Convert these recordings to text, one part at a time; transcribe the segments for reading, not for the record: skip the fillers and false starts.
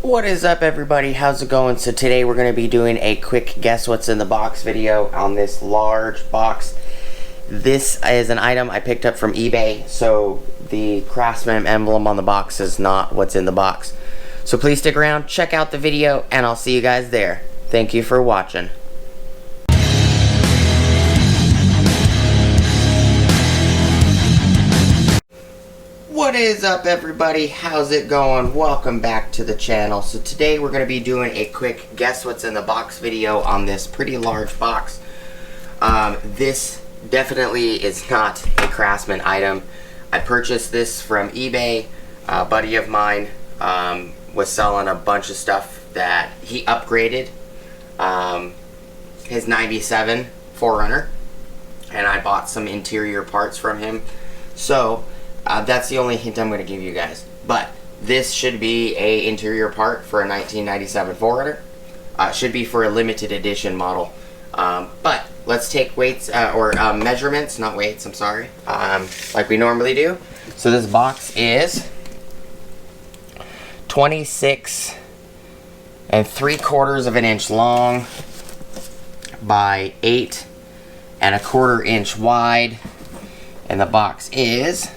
What is up, everybody? How's it going? So today we're going to be doing a quick guess what's in the box video on this large box. This is an item I picked up from eBay, so the Craftsman emblem on the box is not what's in the box. So please stick around, check out the video, and I'll see you guys there. Thank you for watching. What is up, everybody? How's it going? Welcome back to the channel. So today we're going to be doing a quick guess what's in the box video on this pretty large box. This definitely is not a Craftsman item. I purchased this from eBay. A buddy of mine was selling a bunch of stuff that he upgraded his 97 4Runner, and I bought some interior parts from him. So that's the only hint I'm going to give you guys. But this should be a interior part for a 1997 4Runner. Should be for a limited edition model. But let's take weights or measurements, not weights. I'm sorry. Like we normally do. So this box is 26 3/4 of an inch long by 8 1/4 inch wide, and the box is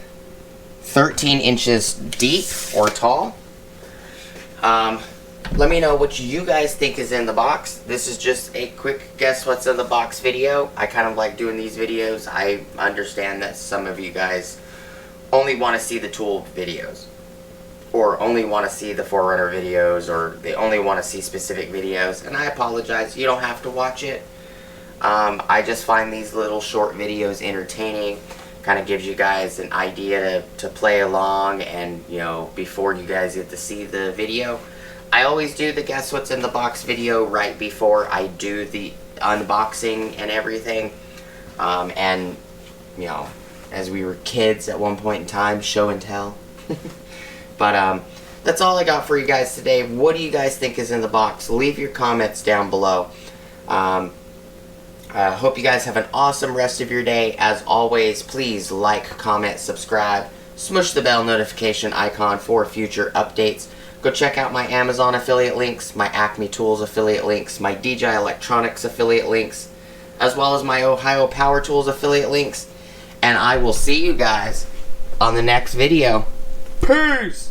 13 inches deep or tall. Let me know what you guys think is in the box. This is just a quick guess what's in the box video. I kind of like doing these videos. I understand that some of you guys only want to see the tool videos, or only want to see the 4Runner videos, or they only want to see specific videos, and I apologize, you don't have to watch it. I just find these little short videos entertaining. Kind of gives you guys an idea to play along, and you know, before you guys get to see the video. I always do the guess what's in the box video right before I do the unboxing and everything. And you know, as we were kids at one point in time, show and tell. But that's all I got for you guys today. What do you guys think is in the box? Leave your comments down below. Hope you guys have an awesome rest of your day. As always, please like, comment, subscribe, smush the bell notification icon for future updates. Go check out my Amazon affiliate links, my Acme Tools affiliate links, my DJI Electronics affiliate links, as well as my Ohio Power Tools affiliate links. And I will see you guys on the next video. Peace!